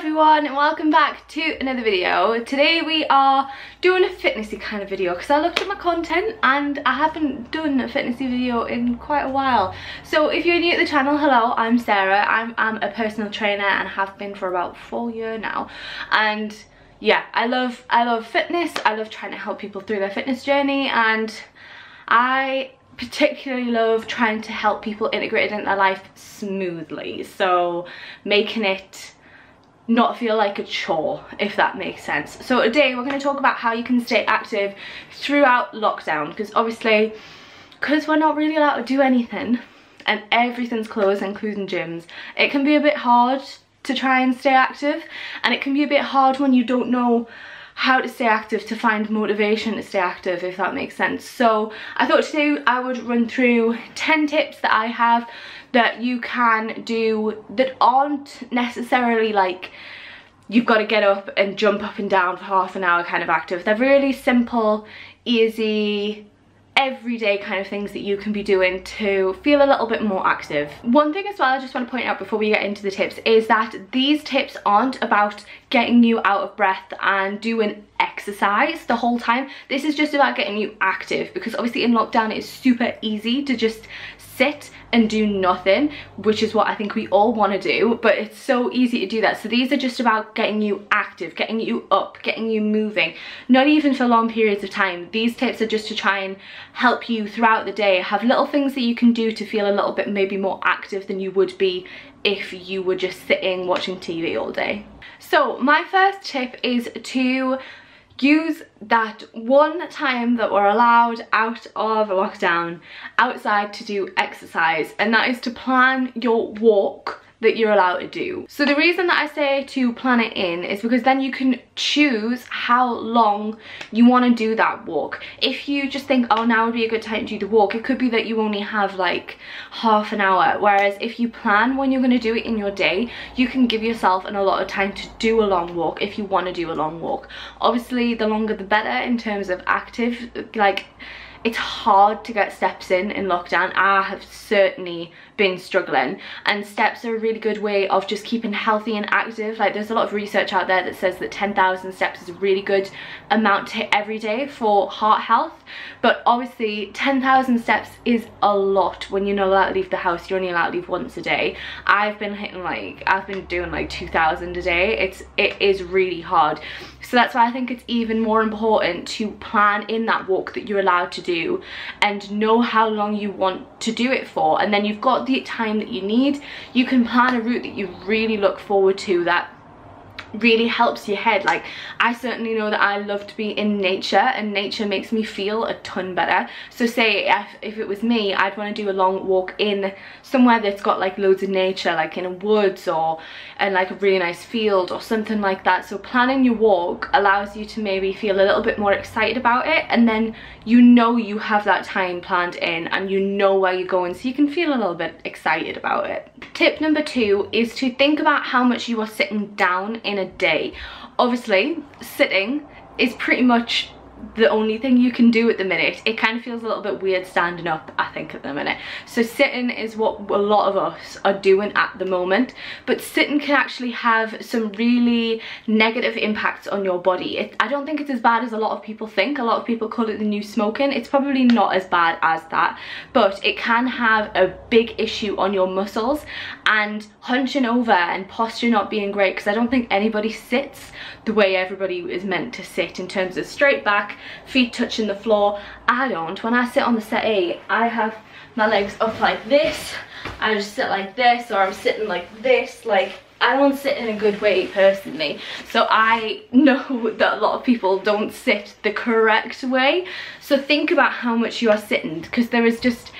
everyone and welcome back to another video. Today we are doing a fitnessy kind of video because I looked at my content and I haven't done a fitnessy video in quite a while. So if you're new to the channel, hello, I'm Sarah. I'm a personal trainer and have been for about 4 years now. And yeah, I love fitness. I love trying to help people through their fitness journey, and I particularly love trying to help people integrate it into their life smoothly, so making it not feel like a chore, if that makes sense. So today we're going to talk about how you can stay active throughout lockdown, because obviously because we're not really allowed to do anything and everything's closed, including gyms, it can be a bit hard to try and stay active, and it can be a bit hard when you don't know how to stay active, to find motivation to stay active, if that makes sense. So I thought today I would run through 10 tips that I have that you can do that aren't necessarily like you've got to get up and jump up and down for half an hour kind of active. They're really simple, easy, everyday kind of things that you can be doing to feel a little bit more active. One thing as well I just want to point out before we get into the tips is that these tips aren't about getting you out of breath and doing exercise the whole time. This is just about getting you active, because obviously in lockdown it's super easy to just sit and do nothing, which is what I think we all want to do, but it's so easy to do that. So these are just about getting you active, getting you up, getting you moving, not even for long periods of time. These tips are just to try and help you throughout the day have little things that you can do to feel a little bit maybe more active than you would be if you were just sitting watching TV all day. So my first tip is to use that one time that we're allowed out of lockdown outside to do exercise, and that is to plan your walk that you're allowed to do. So the reason that I say to plan it in is because then you can choose how long you want to do that walk. If you just think, oh, now would be a good time to do the walk, it could be that you only have like half an hour, whereas if you plan when you're going to do it in your day, you can give yourself a lot of time to do a long walk if you want to do a long walk. Obviously the longer the better in terms of active, like it's hard to get steps in lockdown. I have certainly been struggling, and steps are a really good way of just keeping healthy and active. Like there's a lot of research out there that says that 10,000 steps is a really good amount to hit every day for heart health, but obviously 10,000 steps is a lot when you're not allowed to leave the house. You're only allowed to leave once a day. I've been doing like 2,000 a day. It is really hard. So that's why I think it's even more important to plan in that walk that you're allowed to do and know how long you want to do it for, and then you've got the time that you need. You can plan a route that you really look forward to, that really helps your head. Like I certainly know that I love to be in nature, and nature makes me feel a ton better. So say if it was me, I'd want to do a long walk in somewhere that's got like loads of nature, like in a woods or in like a really nice field or something like that. So planning your walk allows you to maybe feel a little bit more excited about it, and then you know you have that time planned in and you know where you're going, so you can feel a little bit excited about it. Tip number 2 is to think about how much you are sitting down in a day. Obviously sitting is pretty much the only thing you can do at the minute. It kind of feels a little bit weird standing up, I think, at the minute. So sitting is what a lot of us are doing at the moment, but sitting can actually have some really negative impacts on your body. I don't think it's as bad as a lot of people think. A lot of people call it the new smoking. It's probably not as bad as that, but it can have a big issue on your muscles and hunching over and posture not being great, because I don't think anybody sits the way everybody is meant to sit in terms of straight back, feet touching the floor. I don't. When I sit on the settee, I have my legs up like this, I just sit like this, or I'm sitting like this. Like I don't sit in a good way personally, so I know that a lot of people don't sit the correct way. So think about how much you are sitting, because there is just,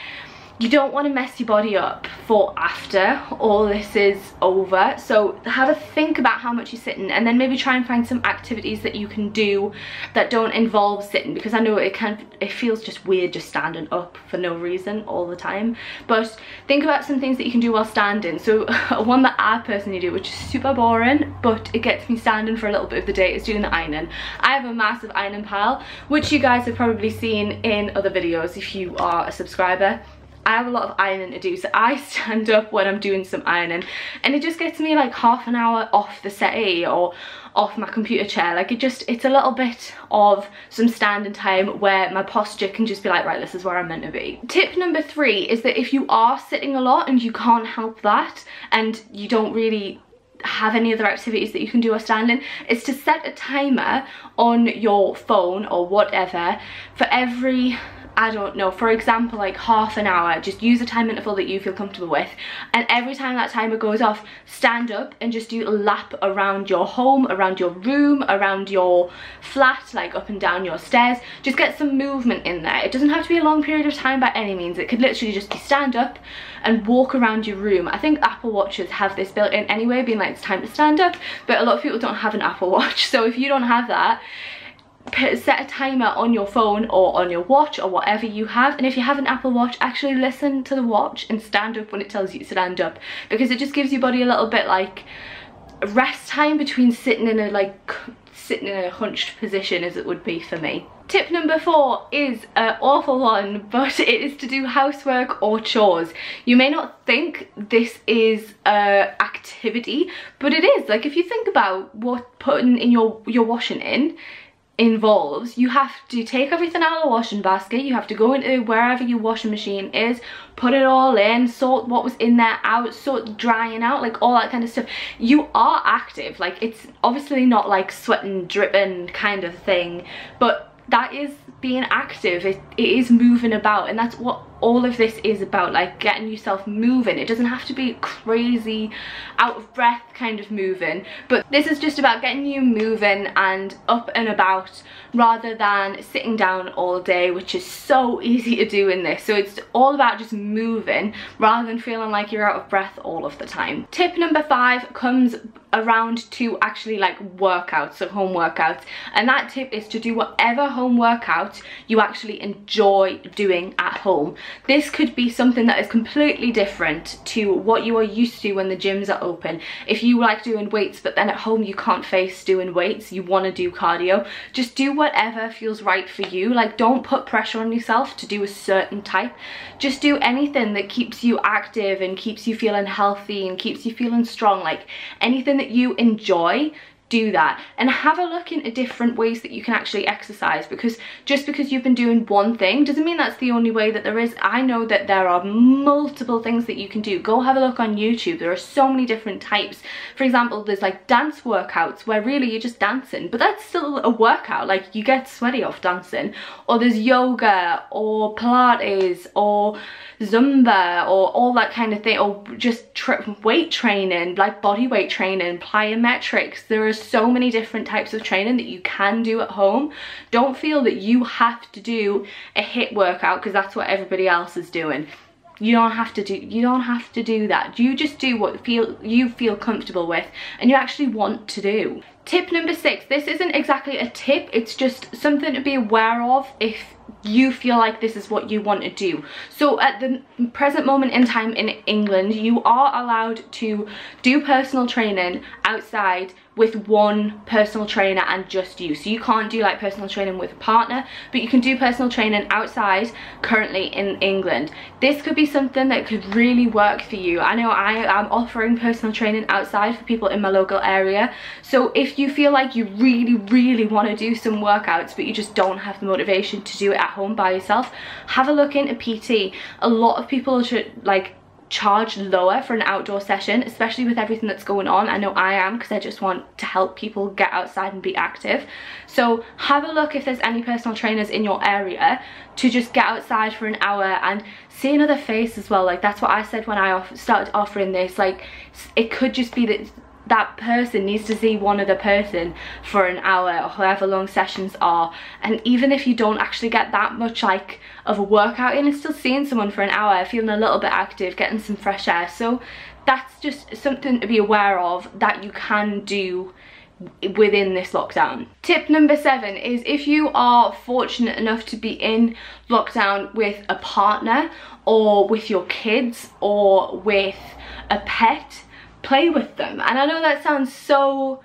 you don't want to mess your body up for after all this is over. So have a think about how much you're sitting, and then maybe try and find some activities that you can do that don't involve sitting, because I know it feels just weird just standing up for no reason all the time. But think about some things that you can do while standing. So one that I personally do, which is super boring but it gets me standing for a little bit of the day, is doing the ironing. I have a massive ironing pile, which you guys have probably seen in other videos if you are a subscriber. I have a lot of ironing to do, so I stand up when I'm doing some ironing, and it just gets me like half an hour off the settee or off my computer chair. Like it's a little bit of some standing time where my posture can just be like, right, this is where I'm meant to be. Tip number 3 is that if you are sitting a lot and you can't help that, and you don't really have any other activities that you can do or standing, is to set a timer on your phone or whatever for every, I don't know, for example, like half an hour. Just use a time interval that you feel comfortable with, and every time that timer goes off, stand up and just do a lap around your home, around your room, around your flat, like up and down your stairs. Just get some movement in there. It doesn't have to be a long period of time by any means. It could literally just be stand up and walk around your room. I think Apple Watches have this built in anyway, being like, it's time to stand up, but a lot of people don't have an Apple Watch. So if you don't have that, set a timer on your phone or on your watch or whatever you have. And if you have an Apple Watch, actually listen to the watch and stand up when it tells you to stand up, because it just gives your body a little bit like rest time between sitting in a hunched position, as it would be for me. Tip number 4 is an awful one, but it is to do housework or chores. You may not think this is an activity, but it is. Like, if you think about what putting in your washing in involves, you have to take everything out of the washing basket, you have to go into wherever your washing machine is, put it all in, sort what was in there out, sort drying out, like all that kind of stuff. You are active. Like, it's obviously not like sweating, dripping kind of thing, but that is being active. It is moving about, and that's what all of this is about, like getting yourself moving. It doesn't have to be crazy out of breath kind of moving, but this is just about getting you moving and up and about, rather than sitting down all day, which is so easy to do in this. So it's all about just moving rather than feeling like you're out of breath all of the time. Tip number 5 comes around to actually like workouts, so home workouts, and that tip is to do whatever home workout you actually enjoy doing at home. This could be something that is completely different to what you are used to when the gyms are open. If you like doing weights but then at home you can't face doing weights, you want to do cardio, just do whatever feels right for you. Like, don't put pressure on yourself to do a certain type. Just do anything that keeps you active and keeps you feeling healthy and keeps you feeling strong. Like, anything that you enjoy, do that. And have a look into different ways that you can actually exercise, because just because you've been doing one thing doesn't mean that's the only way that there is. I know that there are multiple things that you can do. Go have a look on YouTube. There are so many different types. For example, there's like dance workouts where really you're just dancing, but that's still a workout. Like, you get sweaty off dancing. Or there's yoga or Pilates or Zumba or all that kind of thing, or just weight training, like body weight training, plyometrics. There are so many different types of training that you can do at home. Don't feel that you have to do a HIIT workout because that's what everybody else is doing. You don't have to do that. You just do what you feel comfortable with and you actually want to do. Tip number 6, this isn't exactly a tip, it's just something to be aware of if you feel like this is what you want to do. So at the present moment in time in England, you are allowed to do personal training outside with one personal trainer and just you. So you can't do like personal training with a partner, but you can do personal training outside currently in England. This could be something that could really work for you. I know I am offering personal training outside for people in my local area. So if you feel like you really want to do some workouts but you just don't have the motivation to do it at home by yourself, have a look into PT. A lot of people should like charge lower for an outdoor session, especially with everything that's going on. I know I am, because I just want to help people get outside and be active. So have a look if there's any personal trainers in your area to just get outside for an hour and see another face as well. Like, that's what I said when I started offering this. Like, it could just be that that person needs to see one other person for an hour or however long sessions are, and even if you don't actually get that much like of a workout in, it's still seeing someone for an hour, feeling a little bit active, getting some fresh air. So that's just something to be aware of that you can do within this lockdown. Tip number 7 is, if you are fortunate enough to be in lockdown with a partner or with your kids or with a pet, play with them. And I know that sounds so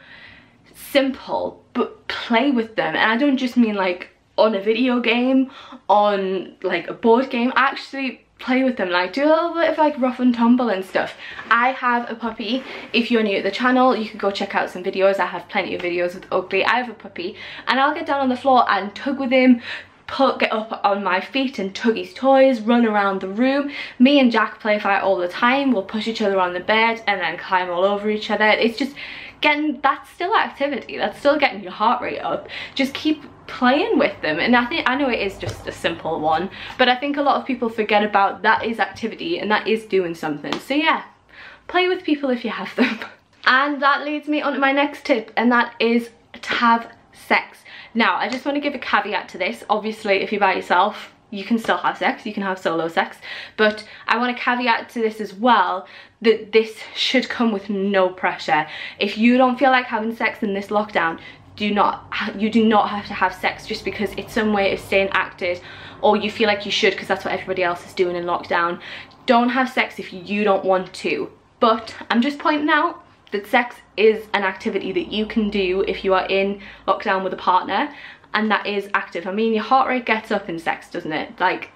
simple, but play with them. And I don't just mean like on a video game, on like a board game. Actually play with them, like do a little bit of like rough and tumble and stuff. I have a puppy. If you're new to the channel, you can go check out some videos. I have plenty of videos with Ugly. I have a puppy, and I'll get down on the floor and tug with him, get up on my feet and tug his toys, run around the room. Me and Jack play fight all the time. We'll push each other on the bed and then climb all over each other. It's just getting, that's still activity, that's still getting your heart rate up. Just keep playing with them. And I know it is just a simple one, but I think a lot of people forget about that is activity and that is doing something. So yeah, play with people if you have them. And that leads me on to my next tip, and that is to have sex. Now, I just want to give a caveat to this. Obviously, if you're by yourself, you can still have sex, you can have solo sex, but I want to caveat to this as well that this should come with no pressure. If you don't feel like having sex in this lockdown, you do not have to have sex just because it's some way of staying active, or you feel like you should because that's what everybody else is doing in lockdown. Don't have sex if you don't want to. But I'm just pointing out that sex is an activity that you can do if you are in lockdown with a partner, and that is active. I mean, your heart rate gets up in sex, doesn't it? Like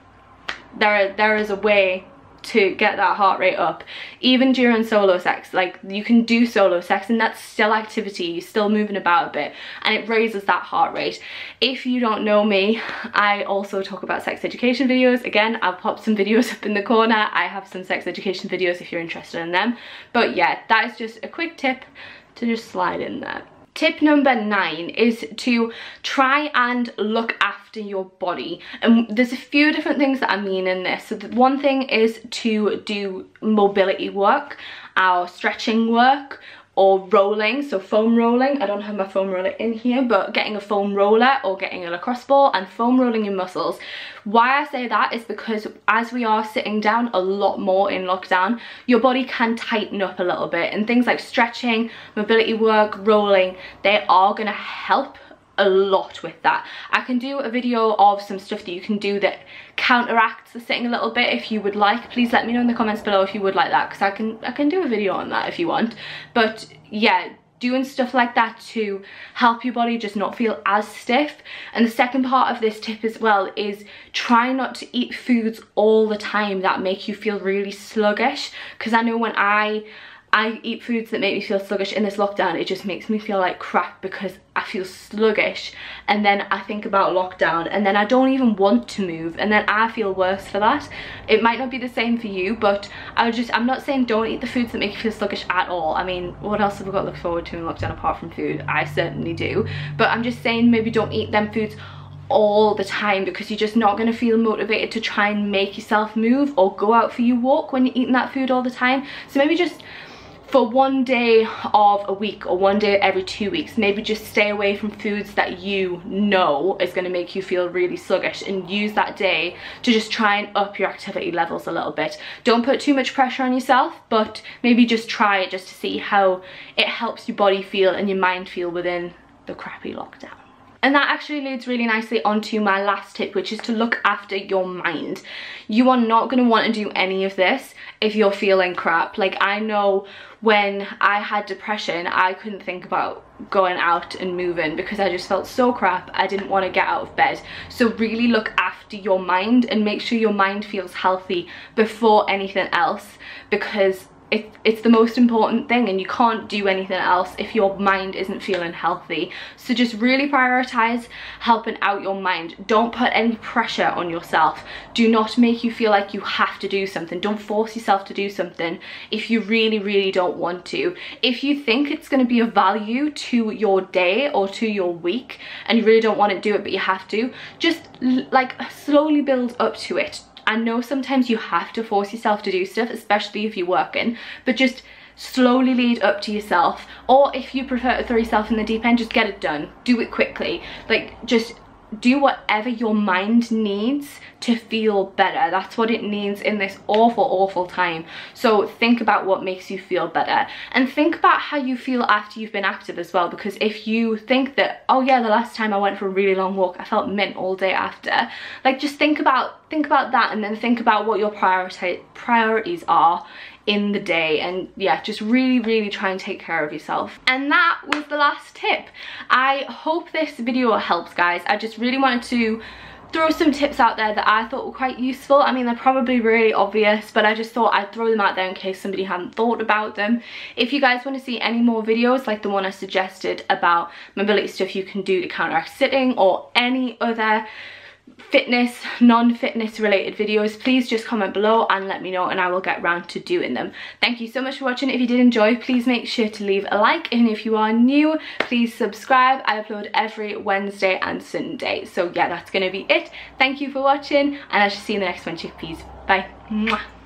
there is a way to get that heart rate up even during solo sex. Like you can do solo sex and that's still activity, you're still moving about a bit, and it raises that heart rate. If you don't know me, I also talk about sex education videos. Again, I'll pop some videos up in the corner. I have some sex education videos if you're interested in them. But yeah, that is just a quick tip to just slide in there. Tip number 9 is to try and look after your body, and there's a few different things that I mean in this. So the one thing is to do mobility work, or stretching work, or rolling, so foam rolling. I don't have my foam roller in here, but getting a foam roller or getting a lacrosse ball and foam rolling your muscles. Why I say that is because as we are sitting down a lot more in lockdown, your body can tighten up a little bit, and things like stretching, mobility work, rolling, they are going to help a lot with that. I can do a video of some stuff that you can do that counteracts the sitting a little bit if you would like. Please let me know in the comments below if you would like that, because I can do a video on that if you want. But yeah, doing stuff like that to help your body just not feel as stiff. And the second part of this tip as well is try not to eat foods all the time that make you feel really sluggish, because I know when I eat foods that make me feel sluggish in this lockdown, it just makes me feel like crap because I feel sluggish, and then I think about lockdown and then I don't even want to move, and then I feel worse for that. It might not be the same for you, but I'm not saying don't eat the foods that make you feel sluggish at all. I mean, what else have we got to look forward to in lockdown apart from food? I certainly do. But I'm just saying maybe don't eat them foods all the time, because you're just not going to feel motivated to try and make yourself move or go out for your walk when you're eating that food all the time. So maybe just for one day of a week or one day every 2 weeks, maybe just stay away from foods that you know is going to make you feel really sluggish, and use that day to just try and up your activity levels a little bit. Don't put too much pressure on yourself, but maybe just try it just to see how it helps your body feel and your mind feel within the crappy lockdown. And that actually leads really nicely onto my last tip, which is to look after your mind. You are not going to want to do any of this if you're feeling crap. Like, I know when I had depression, I couldn't think about going out and moving because I just felt so crap. I didn't want to get out of bed. So really look after your mind and make sure your mind feels healthy before anything else, because it's the most important thing, and you can't do anything else if your mind isn't feeling healthy. So just really prioritize helping out your mind. Don't put any pressure on yourself. Do not make you feel like you have to do something. Don't force yourself to do something if you really don't want to. If you think it's going to be of value to your day or to your week and you really don't want to do it but you have to, just like slowly build up to it. I know sometimes you have to force yourself to do stuff, especially if you're working, but just slowly lead up to yourself. Or if you prefer to throw yourself in the deep end, just get it done. Do it quickly. Like, just do whatever your mind needs to feel better. That's what it needs in this awful time. So think about what makes you feel better, and think about how you feel after you've been active as well. Because if you think that, oh yeah, the last time I went for a really long walk, I felt mint all day after, like, just think about that, and then think about what your priorities are in the day, and yeah, just really try and take care of yourself. And that was the last tip. I hope this video helps, guys. I just really wanted to throw some tips out there that I thought were quite useful. I mean, they're probably really obvious, but I just thought I'd throw them out there in case somebody hadn't thought about them. If you guys want to see any more videos like the one I suggested about mobility stuff you can do to counteract sitting, or any other fitness, non-fitness related videos, please just comment below and let me know, and I will get round to doing them. Thank you so much for watching. If you did enjoy, please make sure to leave a like, and if you are new, please subscribe. I upload every Wednesday and Sunday. So yeah, that's gonna be it. Thank you for watching, and I shall see you in the next one, chickpeas. Bye. Mwah.